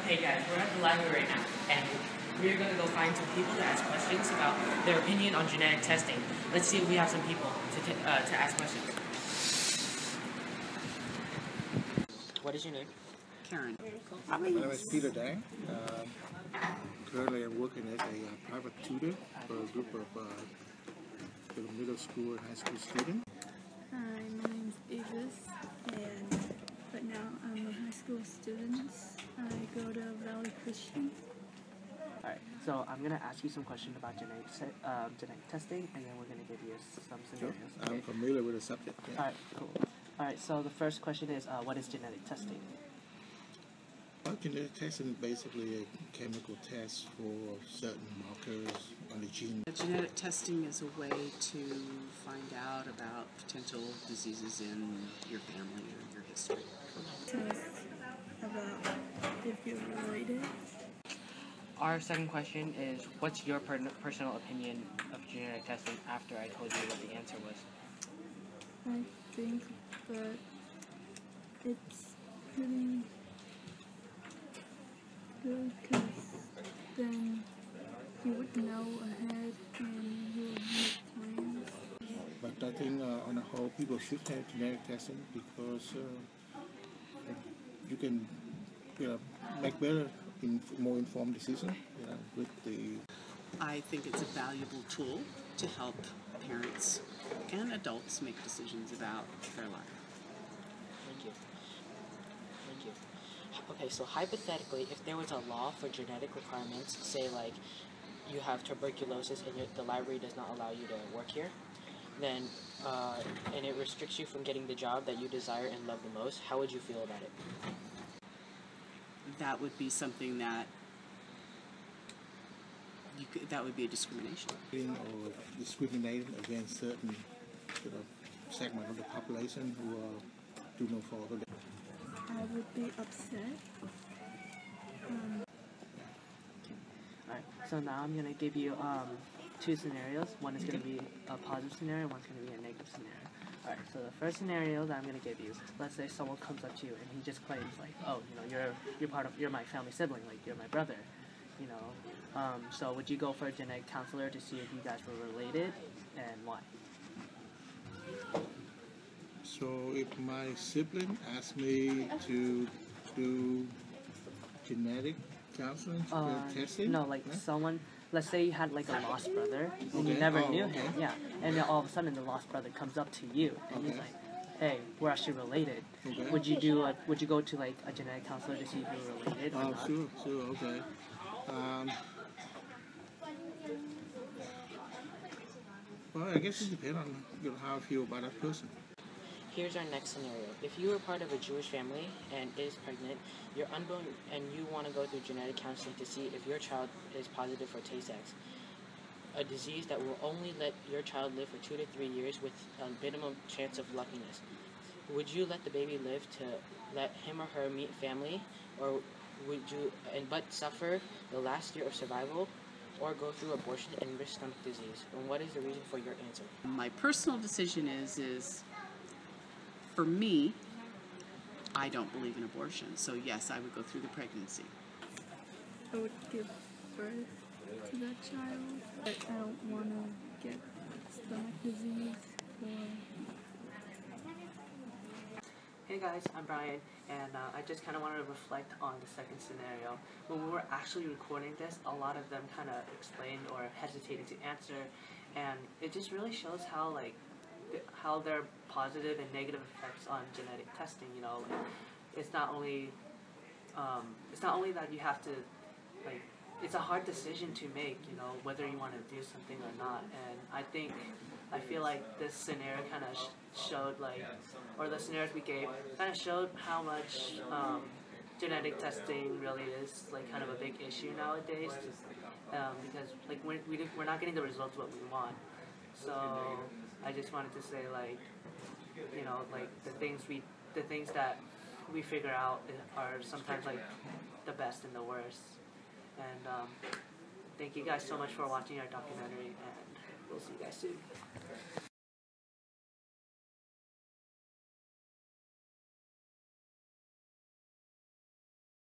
Hey guys, we're at the library right now, and we're going to go find some people to ask questions about their opinion on genetic testing. Let's see if we have some people to ask questions. What is your name? Karen. My name is Peter Dang. Currently I'm working as a private tutor for a group of middle school and high school students. Hi, my name's Avis, and right now I'm a high school student. I go to Valley Christian. Alright, so I'm going to ask you some questions about genetic testing, and then we're going to give you some scenarios. Okay. I'm familiar with the subject. Yeah. Alright, cool. Alright, so the first question is, what is genetic testing? Well, genetic testing is basically a chemical test for certain markers on the gene. Genetic testing is a way to find out about potential diseases in your family or your history. Test about if you're related. Our second question is, what's your personal opinion of genetic testing after I told you what the answer was? I think that it's pretty good because then you would know ahead and you would make plans. But I think on the whole, people should have genetic testing because you can make better, more informed decisions with the... I think it's a valuable tool to help parents and adults make decisions about their life. Thank you. Thank you. Okay, so hypothetically, if there was a law for genetic requirements, say like you have tuberculosis and the library does not allow you to work here, then and it restricts you from getting the job that you desire and love the most, how would you feel about it? That would be something that that would be a discrimination. Or discriminating against certain segment of the population who do no fault of it. I would be upset. Alright, so now I'm going to give you two scenarios. One is going to be a positive scenario, one's going to be a negative scenario. Alright, so the first scenario that I'm going to give you is, let's say someone comes up to you and he just claims like, oh, you're my family sibling, like you're my brother, so would you go for a genetic counselor to see if you guys were related, and why? So if my sibling asked me to do genetic counseling, testing? No, like someone, let's say you had like a lost brother and you never knew him, yeah, and then all of a sudden the lost brother comes up to you and he's like, hey, we're actually related. Okay. Would you go to like a genetic counselor to see if you're related or not? Sure, okay. Well, I guess it depends on how I feel about that person. Here's our next scenario. If you were part of a Jewish family and is pregnant, you're unborn and you want to go through genetic counseling to see if your child is positive for Tay-Sachs, a disease that will only let your child live for 2 to 3 years with a minimum chance of luckiness. Would you let the baby live to let him or her meet family, or would you but suffer the last year of survival, or go through abortion and risk stomach disease? And what is the reason for your answer? My personal decision is for me, I don't believe in abortion, so yes, I would go through the pregnancy. I would give birth to that child, but I don't want to get stomach disease or... Hey guys, I'm Brian, and I just kind of wanted to reflect on the second scenario. When we were actually recording this, a lot of them kind of explained or hesitated to answer, and it just really shows how there are positive and negative effects on genetic testing. It's not only that you have to it's a hard decision to make, whether you want to do something or not. And I feel like this scenario kind of showed or the scenarios we gave kind of showed how much genetic testing really is kind of a big issue nowadays, because we're not getting the results what we want. So I just wanted to say the things that we figure out are sometimes the best and the worst. And thank you guys so much for watching our documentary, and we'll see you guys soon.